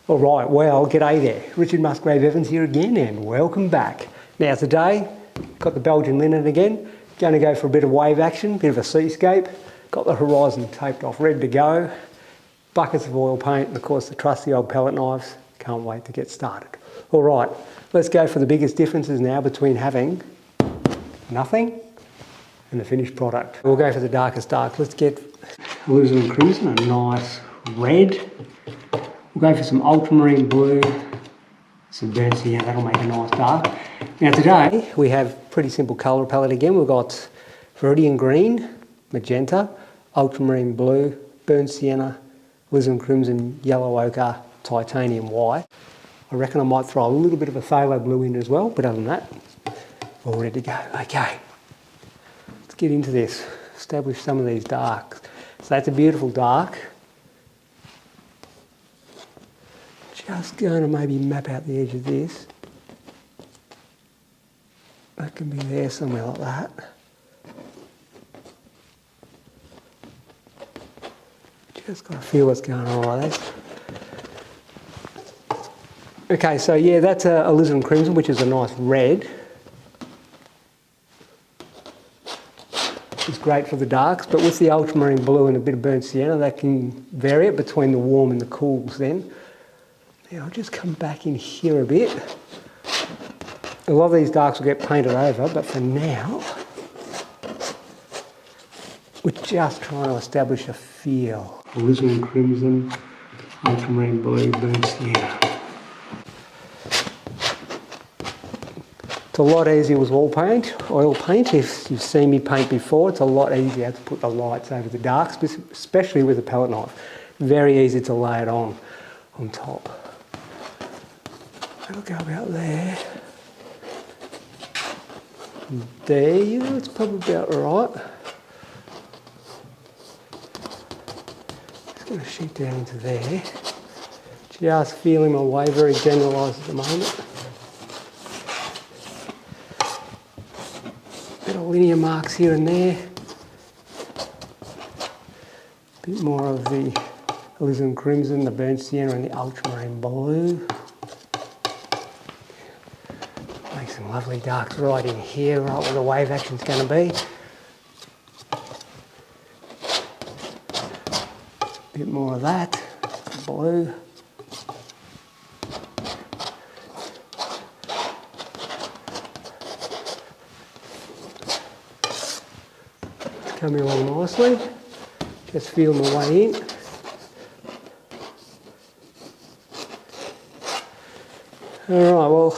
All right, well, g'day there. Richard Musgrave-Evans here again, and welcome back. Now today, got the Belgian linen again. Going to go for a bit of wave action, bit of a seascape. Got the horizon taped off, ready to go. Buckets of oil paint, and of course the trusty old palette knives. Can't wait to get started. All right, let's go for the biggest differences now between having nothing and the finished product. We'll go for the darkest dark. Let's get alizarin crimson, a nice red. We'll go for some ultramarine blue, some burnt sienna, that'll make a nice dark. Now today we have pretty simple colour palette again. We've got viridian green, magenta, ultramarine blue, burnt sienna, alizarin crimson, yellow ochre, titanium white. I reckon I might throw a little bit of a phthalo blue in as well, but other than that, we're all ready to go. Okay, let's get into this, establish some of these darks. So that's a beautiful dark. Just going to maybe map out the edge of this. That can be there somewhere like that. Just got to feel what's going on like this. Okay, so yeah, that's a alizarin crimson, which is a nice red. It's great for the darks, but with the ultramarine blue and a bit of burnt sienna, that can vary it between the warm and the cools then. Now I'll just come back in here a bit. A lot of these darks will get painted over, but for now, we're just trying to establish a feel. Alizarin crimson, ultramarine blue, burnt sienna. It's a lot easier with oil paint. If you've seen me paint before, it's a lot easier to put the lights over the darks, especially with a palette knife. Very easy to lay it on top. That'll go about there. There, yeah, it's probably about right. Just going to shoot down into there. Just feeling my way, very generalised at the moment. Bit of linear marks here and there. Bit more of the alizarin crimson, the burnt sienna and the ultramarine blue. Make some lovely darks right in here, right where the wave action's going to be. Bit more of that, blue. It's coming along nicely. Just feel my way in. Alright, well,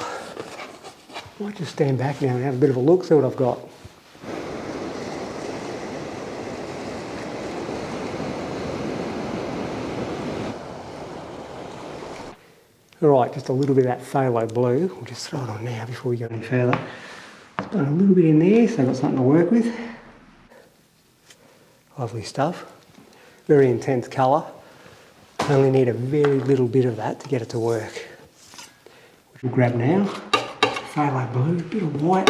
I might just stand back now and have a bit of a look, see what I've got. Alright, just a little bit of that phthalo blue. We'll just throw it on now before we go any further. Put a little bit in there so I've got something to work with. Lovely stuff. Very intense colour. Only need a very little bit of that to get it to work. Which we'll grab now. Phthalo blue, a bit of white.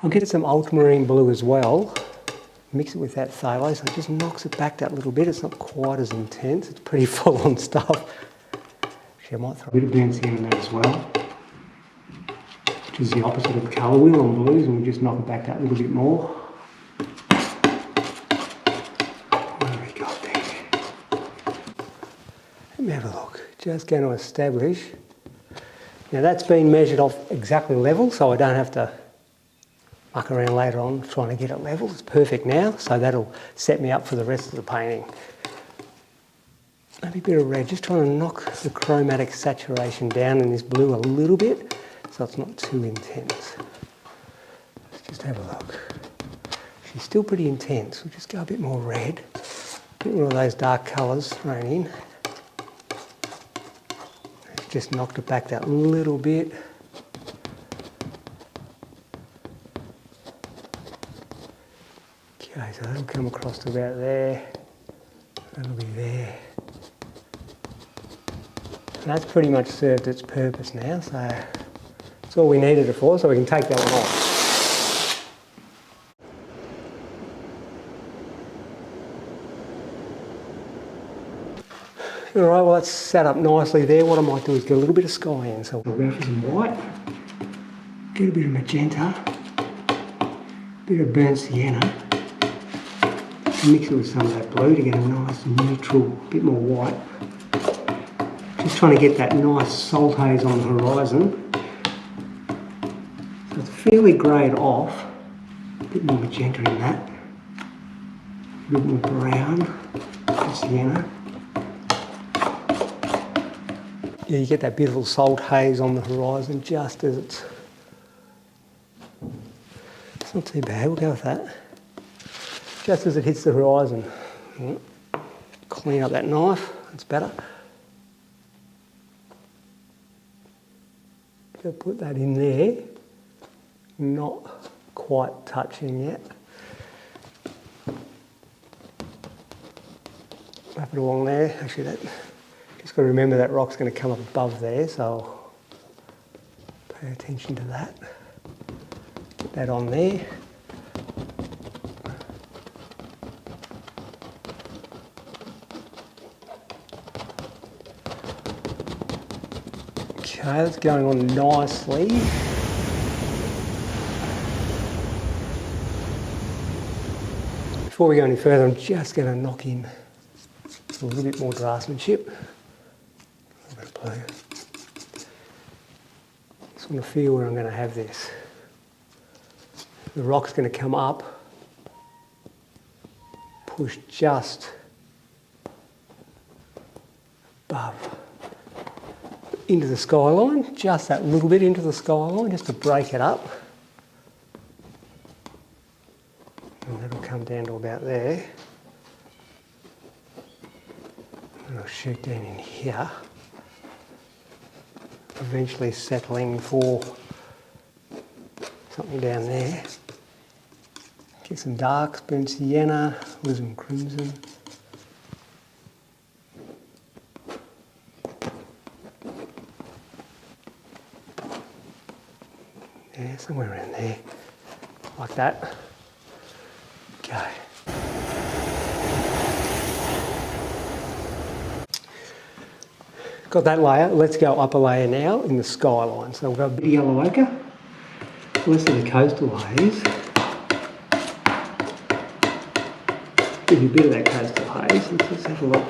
I'll get some ultramarine blue as well. Mix it with that phthalo so it just knocks it back that little bit. It's not quite as intense. It's pretty full on stuff. Actually, I might throw a bit of burnt sienna in there as well, which is the opposite of the colour wheel on blues, and we'll just knock it back that little bit more. What have we got there? Let me have a look. Just going to establish. Now that's been measured off exactly level, so I don't have to muck around later on trying to get it level. It's perfect now, so that'll set me up for the rest of the painting. Maybe a bit of red, just trying to knock the chromatic saturation down in this blue a little bit, so it's not too intense. Let's just have a look. She's still pretty intense. We'll just go a bit more red, a bit more of those dark colours thrown in. Just knocked it back that little bit. Okay, so that'll come across to about there. That'll be there. And that's pretty much served its purpose now, so that's all we needed it for, so we can take that one off. All right, well that's set up nicely there. What I might do is get a little bit of sky in. So we'll go for some white, get a bit of magenta, bit of burnt sienna, mix it with some of that blue to get a nice neutral, bit more white. Just trying to get that nice salt haze on the horizon. So it's fairly greyed off, a bit more magenta in that, a bit more brown, sienna. Yeah, you get that beautiful salt haze on the horizon just as it's not too bad, we'll go with that. Just as it hits the horizon. Clean up that knife, that's better. Go put that in there, not quite touching yet. Wrap it along there, actually that, just got to remember that rock's going to come up above there, so pay attention to that. Put that on there. Okay, that's going on nicely. Before we go any further, I'm just going to knock in a little bit more draftsmanship. A little bit of blue. Just want to feel where I'm going to have this. The rock's going to come up, push just above. Into the skyline, just that little bit into the skyline, just to break it up. And that'll come down to about there. And I'll shoot down in here. Eventually settling for something down there. Get some darks, burnt sienna, with some crimson. Yeah, somewhere around there, like that. Okay. Got that layer, let's go up a layer now in the skyline. So we've got a bit of yellow ochre, less of the coastal haze. Give you a bit of that coastal haze. Let's just have a look.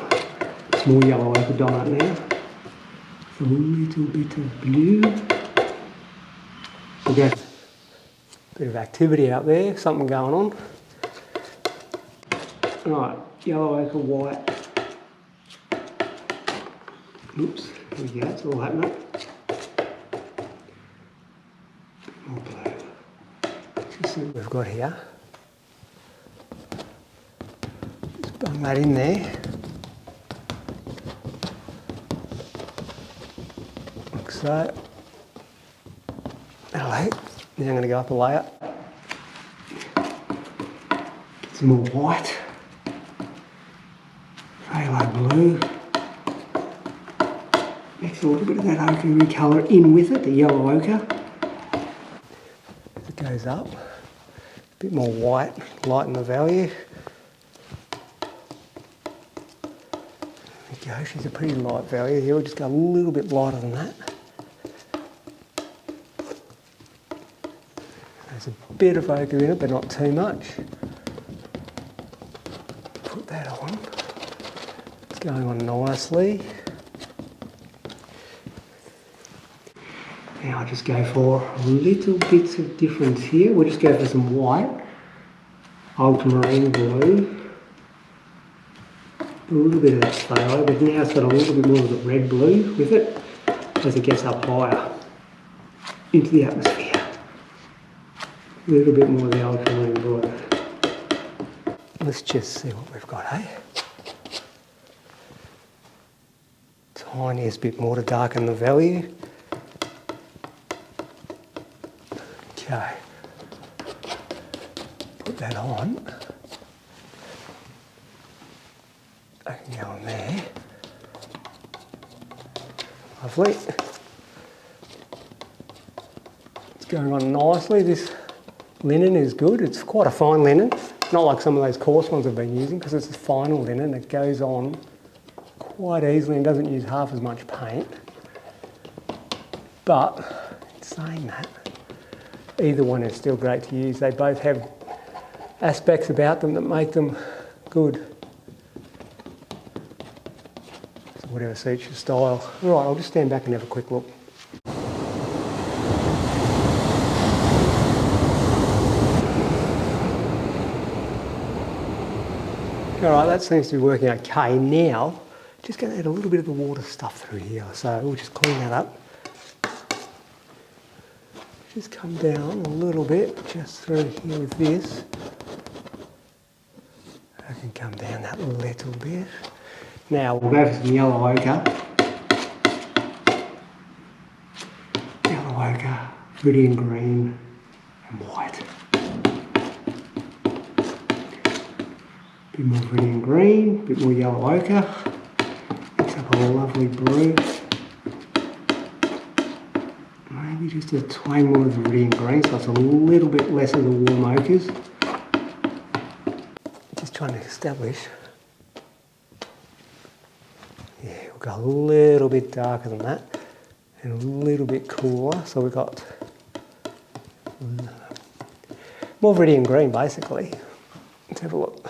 Small yellow ochre dominant now. A little bit of blue. We'll go. Bit of activity out there, something going on. Alright, yellow ochre, white. Oops, there we go, it's all happening. More blue. Let's see what we've got here. Just bung that in there. Like so. Alright, now I'm going to go up a layer. Get some more white. Phthalo blue. Mix a little bit of that ochre colour in with it, the yellow ochre. As it goes up, a bit more white, lighten the value. There we go, she's a pretty light value here. We'll just go a little bit lighter than that. There's a bit of ochre in it, but not too much. Put that on. It's going on nicely. Now I'll just go for little bits of difference here. We'll just go for some white, ultramarine blue, a little bit of that phthalo, but now it's got a little bit more of the red blue with it as it gets up higher into the atmosphere. A little bit more of the ultramarine blue. Let's just see what we've got, eh? Tiniest bit more to darken the value. Okay, put that on. I can go on there. Lovely. It's going on nicely. This linen is good. It's quite a fine linen. Not like some of those coarse ones I've been using because it's a finer linen. It goes on quite easily and doesn't use half as much paint. But in saying that, either one is still great to use. They both have aspects about them that make them good. So whatever suits your style. All right, I'll just stand back and have a quick look. All right, that seems to be working okay. Now, just going to add a little bit of the water stuff through here. So we'll just clean that up. Just come down a little bit, just through here with this. I can come down that little bit. Now we'll go for some yellow ochre. Yellow ochre, Viridian green and white. Bit more Viridian green, bit more yellow ochre. Mix up a lovely blue. Maybe just a twang more of the Viridian green, so it's a little bit less of the warm ochres. Just trying to establish. Yeah, we'll go a little bit darker than that and a little bit cooler. So we've got more Viridian green basically. Let's have a look.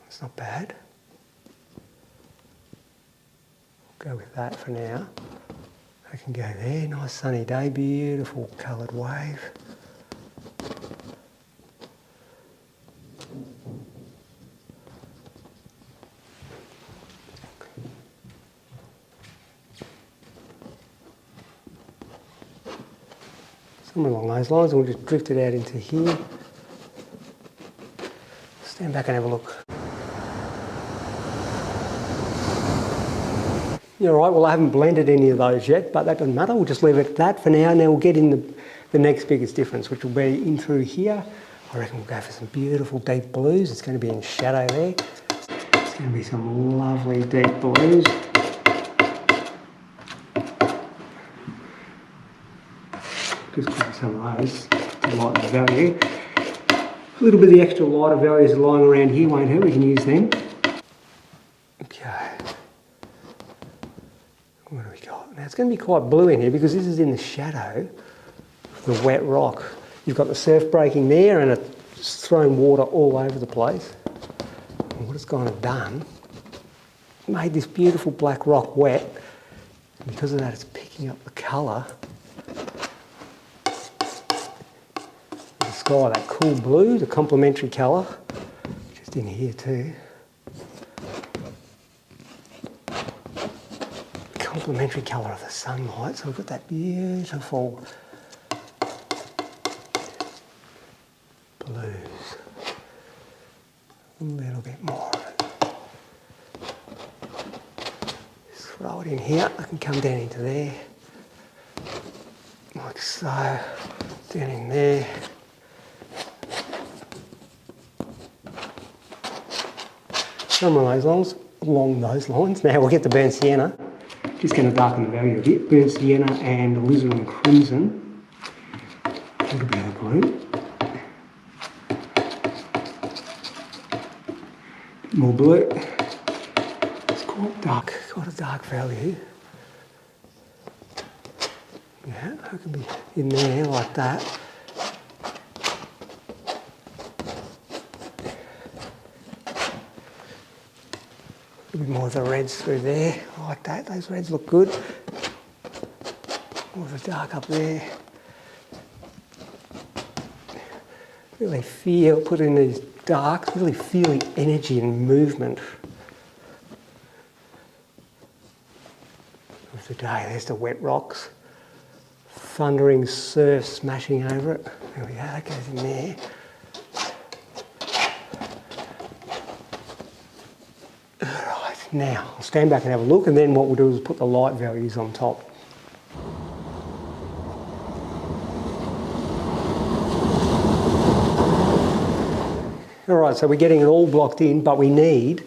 It's not bad. We'll go with that for now. I can go there, nice sunny day, beautiful coloured wave. Somewhere along those lines, we'll just drift it out into here. Stand back and have a look. All right, well I haven't blended any of those yet, but that doesn't matter. We'll just leave it at that for now. Now we'll get in the next biggest difference, which will be in through here. I reckon we'll go for some beautiful deep blues. It's going to be in shadow there. It's going to be some lovely deep blues. Just grab some of those to lighten the value. A little bit of the extra lighter values lying around here won't hurt. We can use them. Okay. What do we got? Now it's going to be quite blue in here because this is in the shadow of the wet rock. You've got the surf breaking there and it's thrown water all over the place. And what it's kind of done, made this beautiful black rock wet. And because of that, it's picking up the colour of the sky, that cool blue, the complementary colour, just in here too. Complementary colour of the sunlight, so we've got that beautiful blues. A little bit more of it. Just throw it in here. I can come down into there, like so. Down in there. Somewhere along those lines. Now we'll get the burnt sienna. Just going to darken the value a bit. Burnt sienna and alizarin crimson. A little bit of the blue. More blue. It's quite dark, quite a dark value. Yeah, I can be in there like that. A bit more of the reds through there, like that. Those reds look good. More of the dark up there. Really feel, put in these darks, really feel the energy and movement of the day. There's the wet rocks. Thundering surf smashing over it. There we go, that goes in there. Now, I'll stand back and have a look, and then what we'll do is put the light values on top. Alright, so we're getting it all blocked in, but we need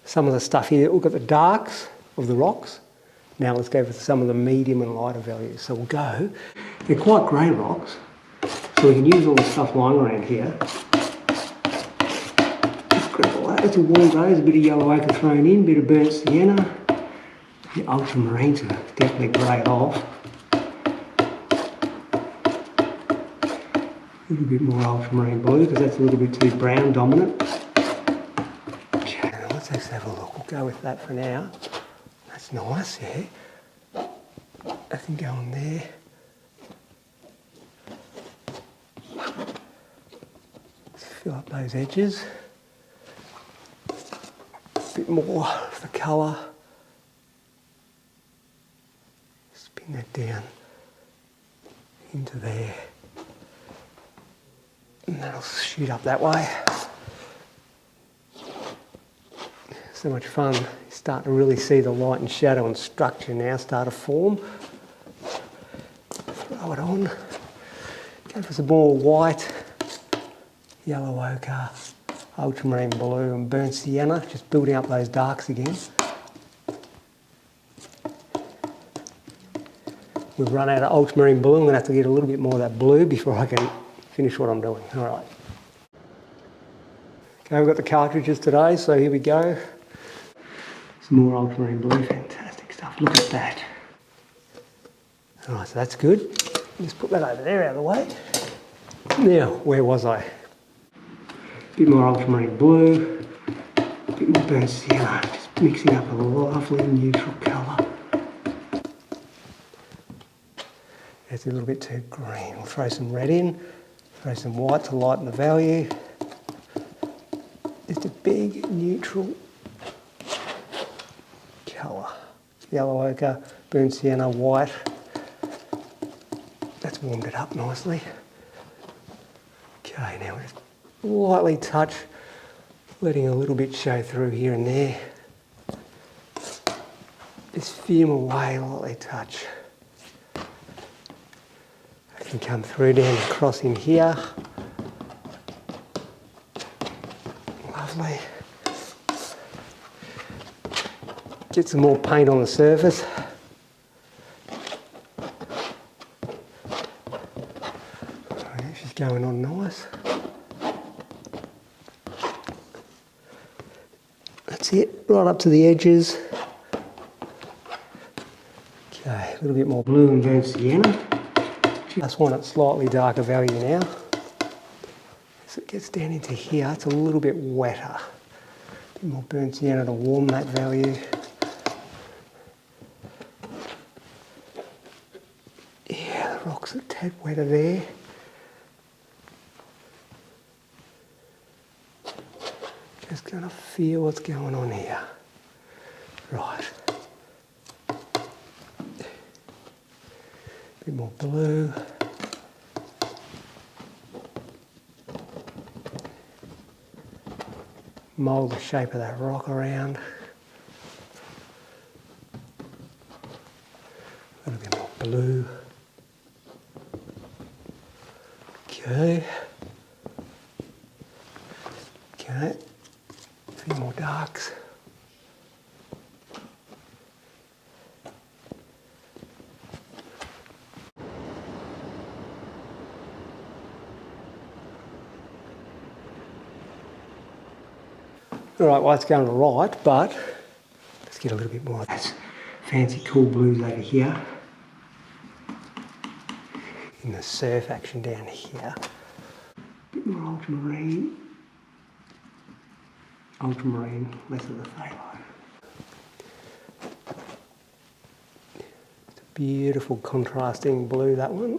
some of the stuff here. We've got the darks of the rocks. Now let's go for some of the medium and lighter values. So we'll go, they're quite grey rocks, so we can use all the stuff lying around here. Just grab all that. That's a warm day, there's a bit of yellow ochre thrown in, a bit of burnt sienna. The ultramarines are definitely great off. A little bit more ultramarine blue because that's a little bit too brown dominant. Okay, now let's just have a look. We'll go with that for now. That's nice, yeah. I can go on there. Let's fill up those edges. A bit more of the colour. Spin that down into there. And that'll shoot up that way. So much fun. You start to really see the light and shadow and structure now start to form. Throw it on. Go for some more white, yellow ochre, ultramarine blue and burnt sienna, just building up those darks again. We've run out of ultramarine blue. I'm going to have to get a little bit more of that blue before I can finish what I'm doing. All right. Okay, we've got the cartridges today, so here we go. Some more ultramarine blue, fantastic stuff. Look at that. All right, so that's good. Just put that over there out of the way. Now, where was I? A bit more ultramarine blue, a bit more burnt sienna, just mixing up a lovely neutral colour. It's a little bit too green. We'll throw some red in, throw some white to lighten the value. Just a big neutral colour. Yellow ochre, burnt sienna, white. That's warmed it up nicely. Okay, now we'll just lightly touch, letting a little bit show through here and there. Just fume away, lightly touch. I can come through down and cross in here. Lovely. Get some more paint on the surface. She's going on nice. That's it, right up to the edges. Okay, a little bit more blue and burnt sienna. Just want it slightly darker value now. As it gets down into here, it's a little bit wetter. A bit more burnt sienna to warm that value. Yeah, the rock's a tad wetter there. Just gonna feel what's going on here. Right. A bit more blue. Mould the shape of that rock around. A little bit more blue. Okay. Okay. A few more darks. All right, well, it's going all right, but let's get a little bit more of those fancy cool blues over here. In the surf action down here. A bit more ultramarine. Ultramarine, less of the phthalo. It's a beautiful contrasting blue, that one.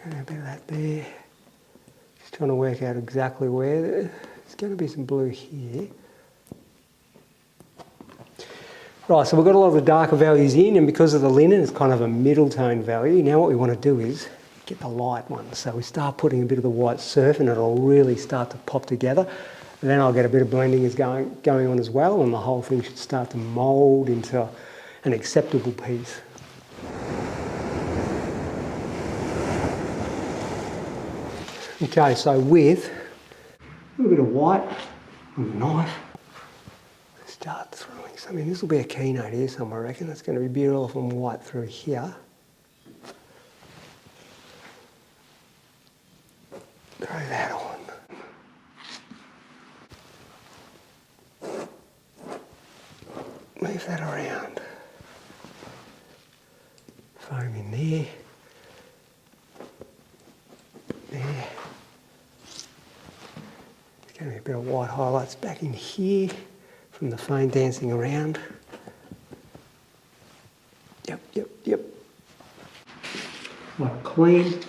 Okay, a bit of that there. Just trying to work out exactly where. There's going to be some blue here. Right, so we've got a lot of the darker values in, and because of the linen, it's kind of a middle tone value. Now what we want to do is get the light ones. So we start putting a bit of the white surf and it'll really start to pop together. And then I'll get a bit of blending is going on as well, and the whole thing should start to mould into an acceptable piece. Okay, so with a little bit of white on the knife, start throwing some in. This will be a keynote here somewhere, I reckon. That's going to be beautiful and white through here. move that around. Foam in there. There. There's going to be a bit of white highlights back in here from the foam dancing around. Yep. Like clean.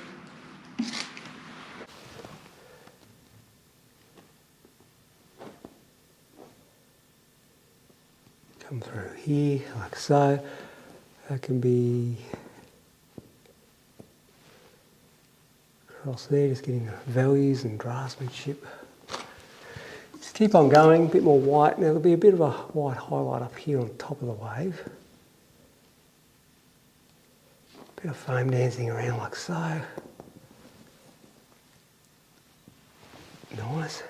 Come through here, like so. That can be across there, just getting the values and draftsmanship. Just keep on going, a bit more white. Now there'll be a bit of a white highlight up here on top of the wave. Bit of foam dancing around like so. Nice.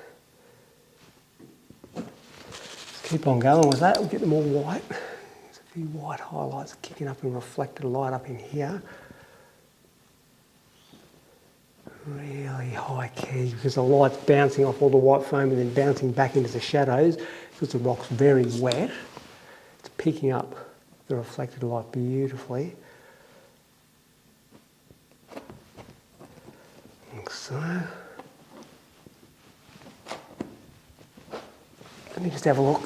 Just keep on going with that, we'll get them all white. There's a few white highlights kicking up and reflected light up in here. Really high key because the light's bouncing off all the white foam and then bouncing back into the shadows because the rock's very wet. It's picking up the reflected light beautifully. Like so. Let me just have a look.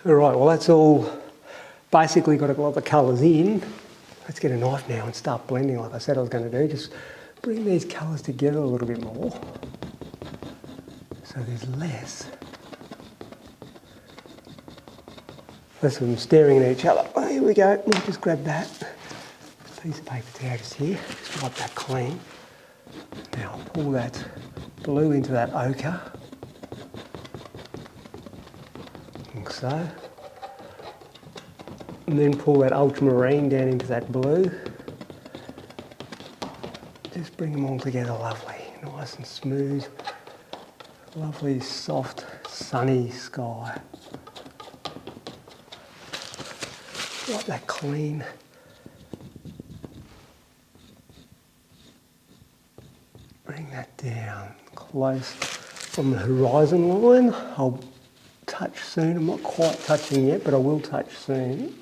Alright, well that's all basically got a lot of the colours in. Let's get a knife now and start blending like I said I was going to do. Just bring these colours together a little bit more. So there's less of them staring at each other. Oh, here we go, let me just grab that. Piece of paper towel just here, just wipe that clean. Now I'll pull that blue into that ochre. Like so. And then pull that ultramarine down into that blue. Just bring them all together lovely, nice and smooth. Lovely, soft, sunny sky. Wipe that clean. Bring that down close from the horizon line. I'll touch soon. I'm not quite touching yet, but I will touch soon.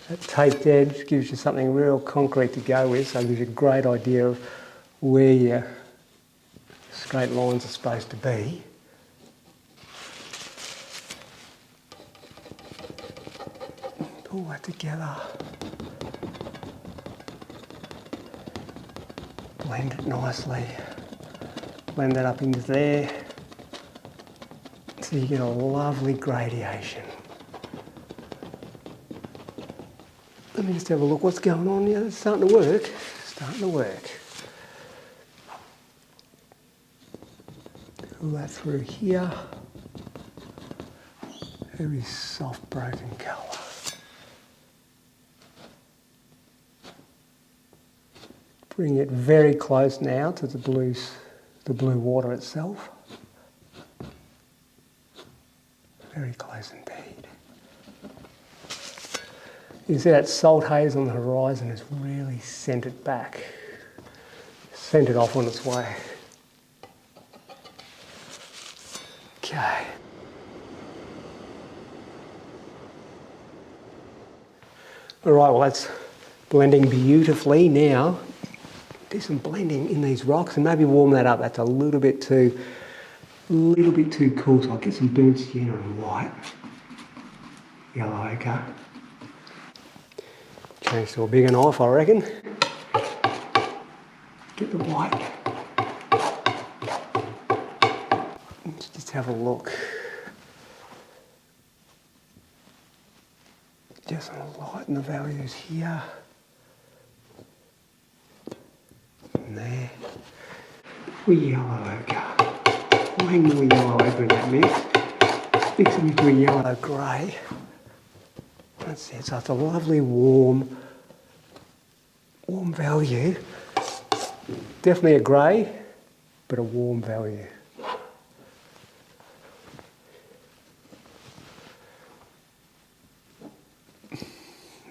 That taped edge gives you something real concrete to go with, so it gives you a great idea of where your straight lines are supposed to be. Pull that together. Blend it nicely. Blend that up into there. So you get a lovely gradation. Let me just have a look what's going on here. It's starting to work. Starting to work. Pull that through here. Very soft broken colour. Bring it very close now to the blue water itself. Very close indeed. You can see that salt haze on the horizon is really centred back, centred off on its way. Okay. All right, well that's blending beautifully now. Do some blending in these rocks and maybe warm that up. That's a little bit too cool. So I'll get some burnt sienna and white, yellow ochre. Change to a bigger knife, I reckon. Get the white. Let's just have a look. Just want to lighten the values here. And there. Wee yellow ochre. I'll hang more yellow ochre in that mix. Mix it into a yellow grey. That's it. So it's a lovely warm value. Definitely a grey, but a warm value.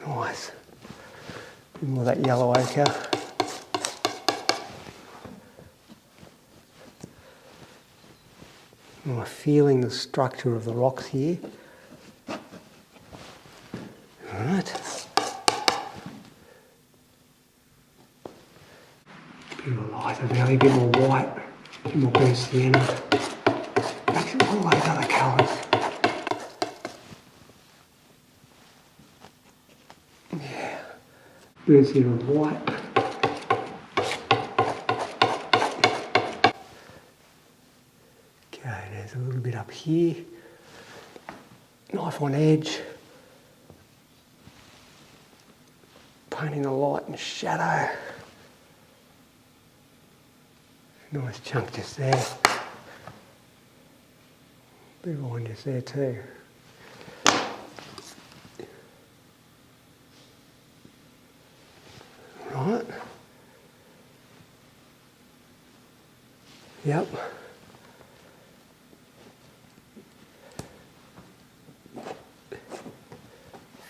Nice. bit more of that yellow ochre. I'm feeling the structure of the rocks here. Alright. Bit of a lighter valley, a bit more white, a bit more burnt sienna. Actually, all those other colours. Yeah. Burnt sienna and white. Okay, there's a little bit up here. Knife on edge. Painting the light and shadow. Nice chunk just there. Bit of one just there too. Right. Yep.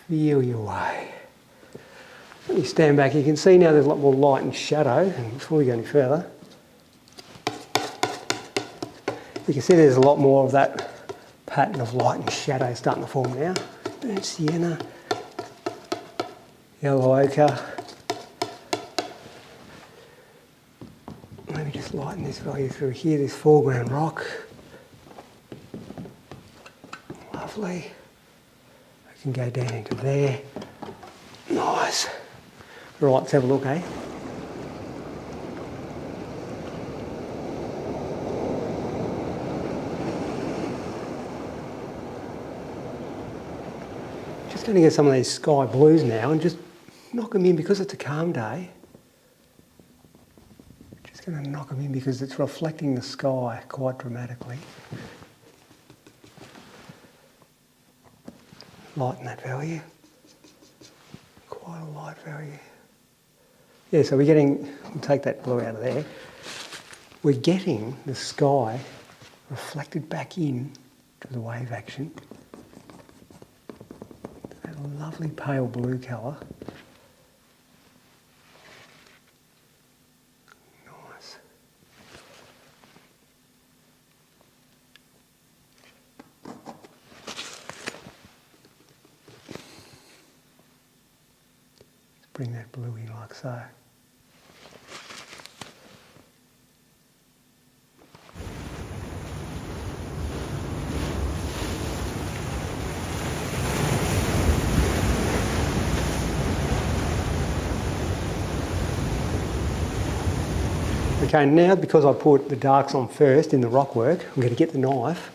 Feel your way. When you stand back, you can see now there's a lot more light and shadow. And before we go any further, you can see there's a lot more of that pattern of light and shadow starting to form now. Burnt sienna, yellow ochre. Let me just lighten this value through here, this foreground rock. Lovely. I can go down into there. Nice. Right, let's have a look, eh? Just going to get some of these sky blues now and just knock them in because it's a calm day. Just going to knock them in because it's reflecting the sky quite dramatically. Lighten that value. Quite a light value. Yeah, so we're getting, we'll take that blue out of there. We're getting the sky reflected back in to the wave action. That lovely pale blue colour. Nice. Let's bring that blue in like so. Okay, now because I put the darks on first in the rock work, I'm going to get the knife.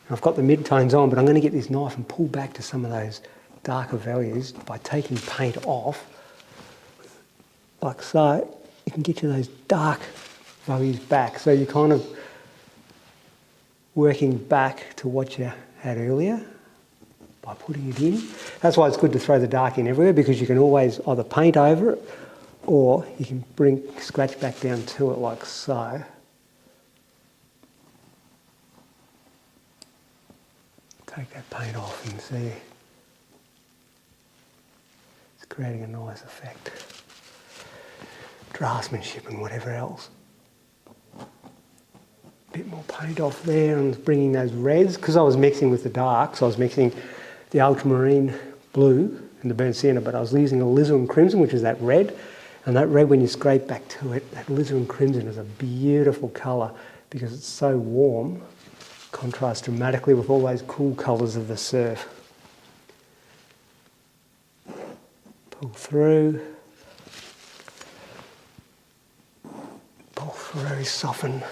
I've got the mid-tones on, but I'm going to get this knife and pull back to some of those darker values by taking paint off. Like so, you can get to those dark values back. So you're kind of working back to what you had earlier by putting it in. That's why it's good to throw the dark in everywhere, because you can always either paint over it or you can scratch back down to it like so. Take that paint off and see. It's creating a nice effect. Draftsmanship and whatever else. Bit more paint off there and bringing those reds, because I was mixing with the darks. I was mixing the ultramarine blue and the burnt sienna, but I was using a alizarin crimson, which is that red. And that red, when you scrape back to it, that alizarin crimson is a beautiful colour because it's so warm, contrasts dramatically with all those cool colours of the surf. Pull through, soften.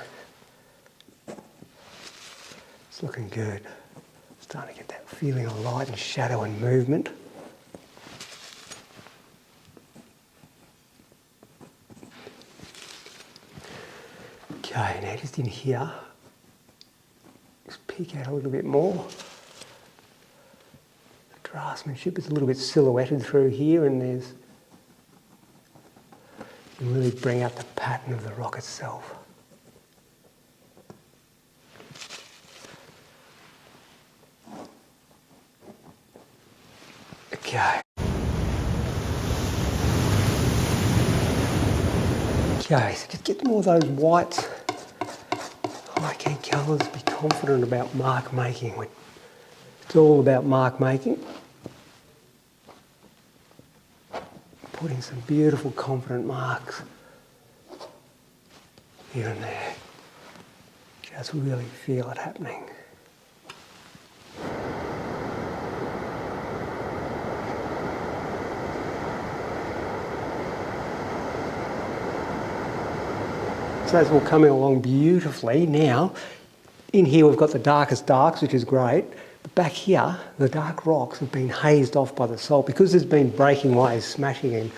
It's looking good. Starting to get that feeling of light and shadow and movement. Okay, now just in here, just peek out a little bit more. The draftsmanship is a little bit silhouetted through here, and you can really bring out the pattern of the rock itself. Okay. Okay, so just get more of those whites, high key colours, be confident about mark making. It's all about mark making. Putting some beautiful confident marks here and there. Just really feel it happening. So that's all coming along beautifully. Now, in here we've got the darkest darks, which is great. But back here, the dark rocks have been hazed off by the salt. Because there's been breaking waves, smashing in,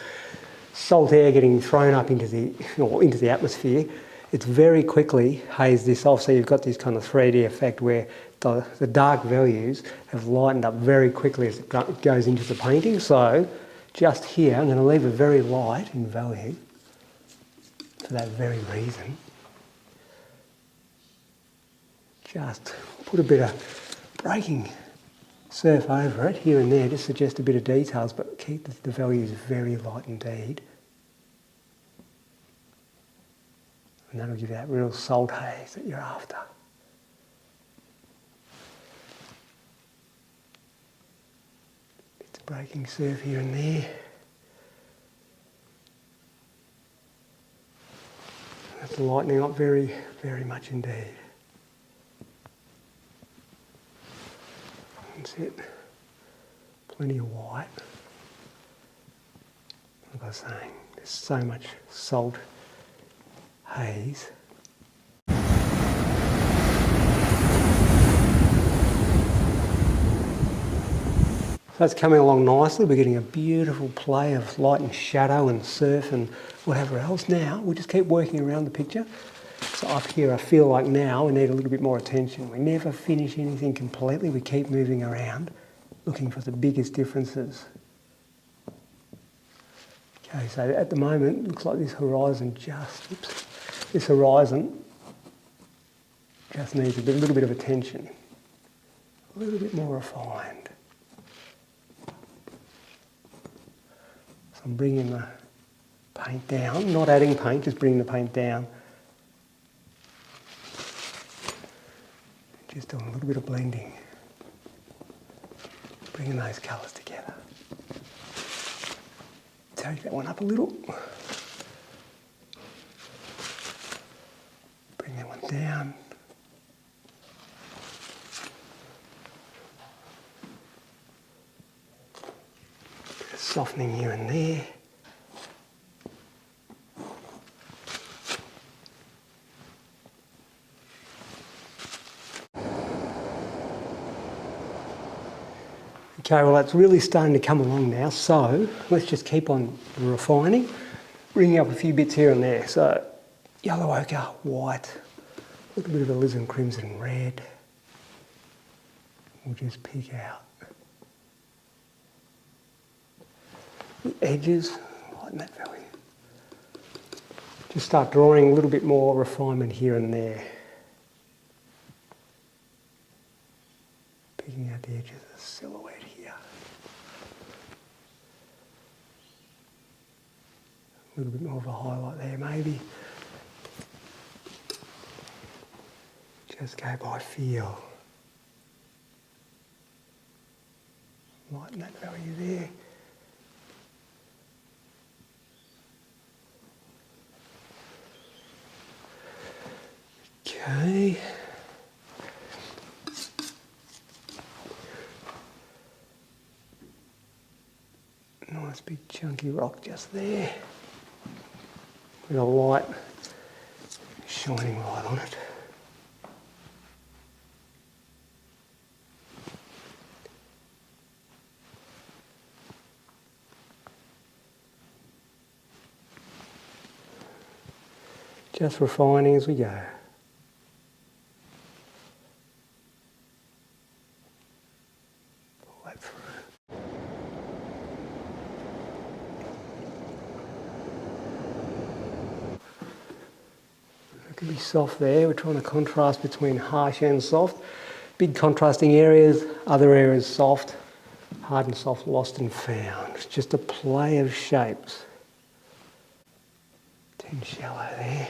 salt air getting thrown up into the atmosphere, it's very quickly hazed this off. So you've got this kind of 3D effect where the dark values have lightened up very quickly as it goes into the painting. So just here, I'm going to leave it very light in value for that very reason. Just put a bit of breaking surf over it here and there, just suggest a bit of details, but keep the values very light indeed. And that'll give you that real salt haze that you're after. Bits of breaking surf here and there. That's lightening up very, very much indeed. That's it. Plenty of white. Like I was saying, there's so much salt haze. So it's coming along nicely. We're getting a beautiful play of light and shadow and surf and whatever else. Now we'll just keep working around the picture. So up here I feel like now we need a little bit more attention. We never finish anything completely. We keep moving around looking for the biggest differences. Okay, so at the moment it looks like this horizon just needs a little bit of attention. A little bit more refined. So I'm bringing the paint down, not adding paint, just bringing the paint down. Just doing a little bit of blending. Bringing those colours together. Take that one up a little. Bring that one down. Bit of softening here and there. Okay, well that's really starting to come along now, so let's just keep on refining, bringing up a few bits here and there. So yellow ochre, white, a little bit of alizarin crimson red. We'll just pick out the edges, lighten that value. Just start drawing a little bit more refinement here and there. Picking out the edges of the silhouette here. A little bit more of a highlight there maybe. Just go by feel. Lighten that value there. Okay. Nice big chunky rock just there. With a light shining light on it. Just refining as we go. Pull that through. It can be soft there. We're trying to contrast between harsh and soft. Big contrasting areas, other areas soft. Hard and soft, lost and found. It's just a play of shapes. and shallow there,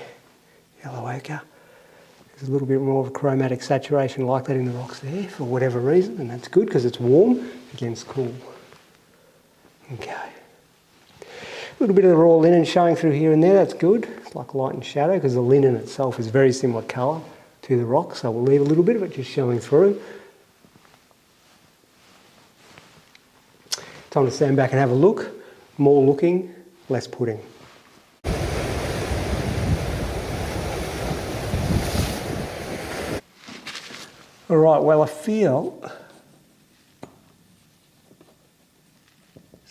yellow ochre. There's a little bit more of a chromatic saturation like that in the rocks there for whatever reason, and that's good because it's warm against cool. Okay. A little bit of the raw linen showing through here and there, that's good. It's like light and shadow because the linen itself is very similar colour to the rock, so we'll leave a little bit of it just showing through. Time to stand back and have a look. More looking, less putting. All right, well I feel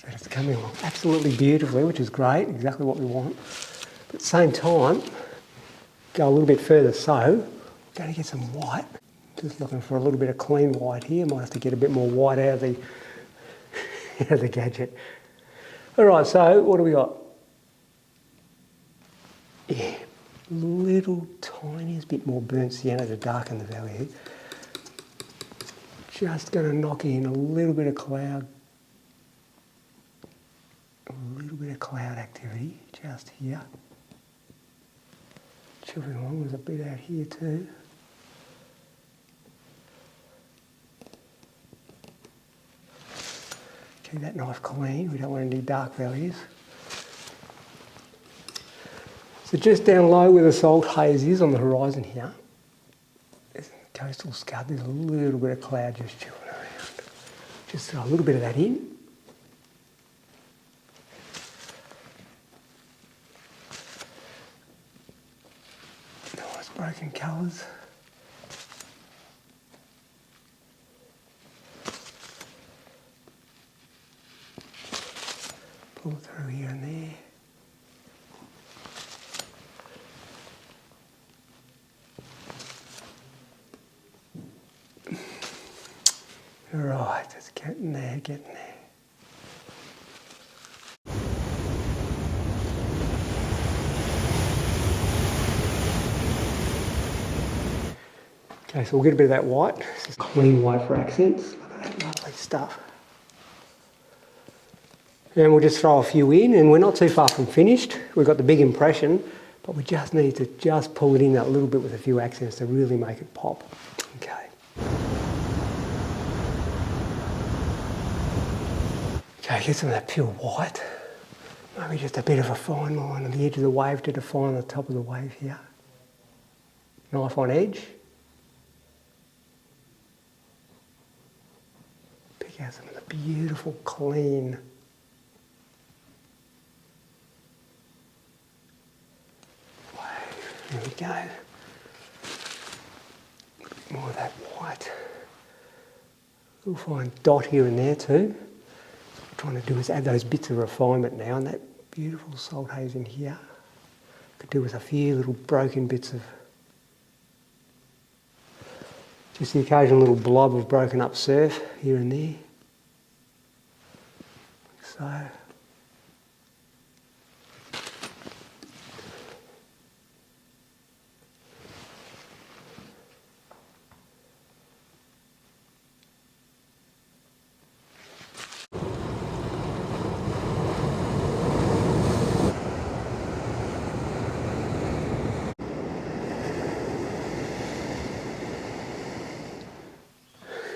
that it's coming along absolutely beautifully, which is great, exactly what we want. But at the same time, go a little bit further, so I'm going to get some white. Just looking for a little bit of clean white here. Might have to get a bit more white out of the, out of the gadget. All right, so what do we got? Yeah, little tiniest bit more burnt sienna to darken the valley here. Just going to knock in a little bit of cloud. A little bit of cloud activity just here. Chuffing along, there's a bit out here too. Keep that knife clean, we don't want any dark values. So just down low where the salt haze is on the horizon here, there's a coastal scud, there's a little bit of cloud just chilling around. Just throw a little bit of that in. Nice broken colours. Pull it through here and there. Right, it's getting there, getting there. Okay, so we'll get a bit of that white. This is clean white for accents. Look at that lovely stuff. And we'll just throw a few in, and we're not too far from finished. We've got the big impression, but we just need to just pull it in that little bit with a few accents to really make it pop. Okay. Okay, get some of that pure white. Maybe just a bit of a fine line on the edge of the wave to define the top of the wave here. Knife on edge. Pick out some of the beautiful, clean wave. There we go. A bit more of that white. A little fine dot here and there too. Trying to do is add those bits of refinement now, and that beautiful salt haze in here. Could do with a few little broken bits of, just the occasional little blob of broken up surf here and there. Like so.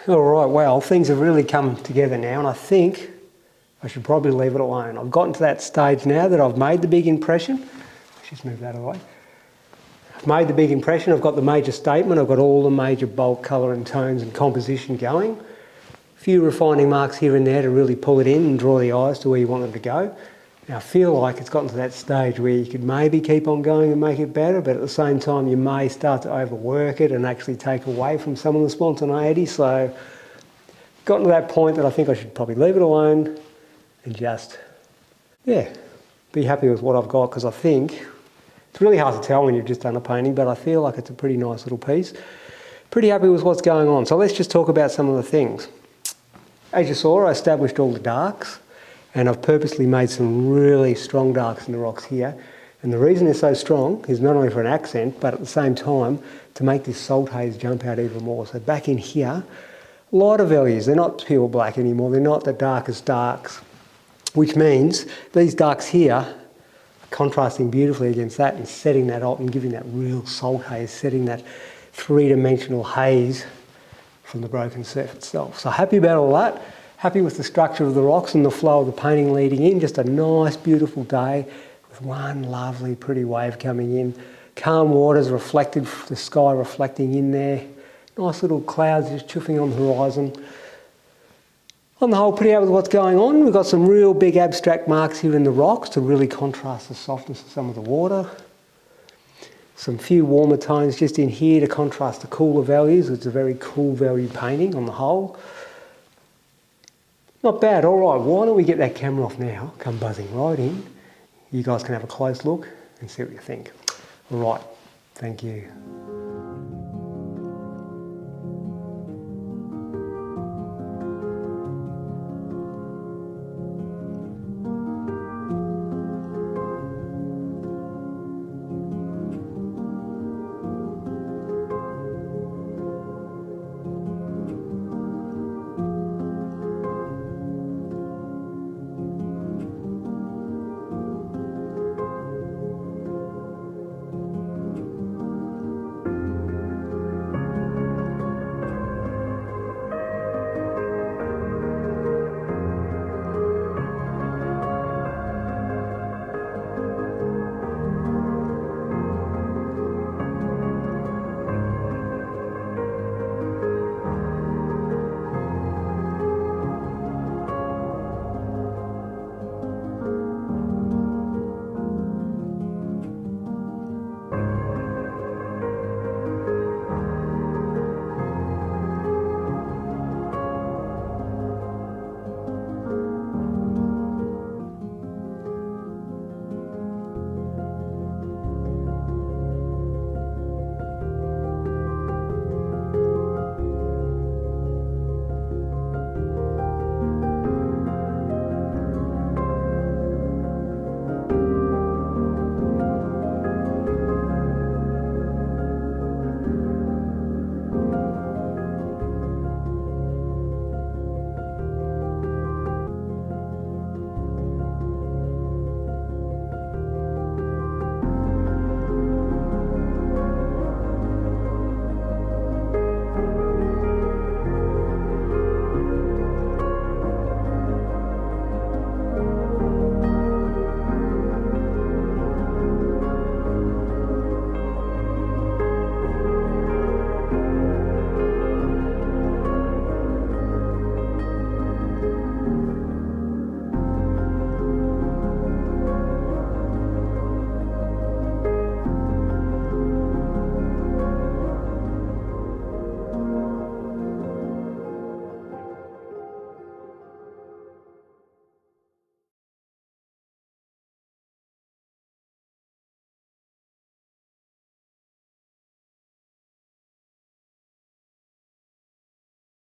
All right, well, things have really come together now, and I think I should probably leave it alone. I've gotten to that stage now that I've made the big impression. Let's just move that away. I've made the big impression, I've got the major statement, I've got all the major bulk, colour and tones and composition going. A few refining marks here and there to really pull it in and draw the eyes to where you want them to go. Now I feel like it's gotten to that stage where you could maybe keep on going and make it better, but at the same time you may start to overwork it and actually take away from some of the spontaneity. So gotten to that point that I think I should probably leave it alone and just, yeah, be happy with what I've got, because I think it's really hard to tell when you've just done a painting, but I feel like it's a pretty nice little piece. Pretty happy with what's going on. So let's just talk about some of the things. As you saw, I established all the darks, and I've purposely made some really strong darks in the rocks here. And the reason they're so strong is not only for an accent, but at the same time to make this salt haze jump out even more. So back in here, a lot of values. They're not pure black anymore. They're not the darkest darks, which means these darks here are contrasting beautifully against that and setting that up and giving that real salt haze, setting that three-dimensional haze from the broken surf itself. So happy about all that, happy with the structure of the rocks and the flow of the painting leading in. Just a nice, beautiful day with one lovely, pretty wave coming in. Calm waters reflected, the sky reflecting in there. Nice little clouds just chuffing on the horizon. On the whole, pretty happy with what's going on. We've got some real big abstract marks here in the rocks to really contrast the softness of some of the water. Some few warmer tones just in here to contrast the cooler values. It's a very cool value painting on the whole. Not bad. All right, why don't we get that camera off now, come buzzing right in. You guys can have a close look and see what you think. All right, thank you.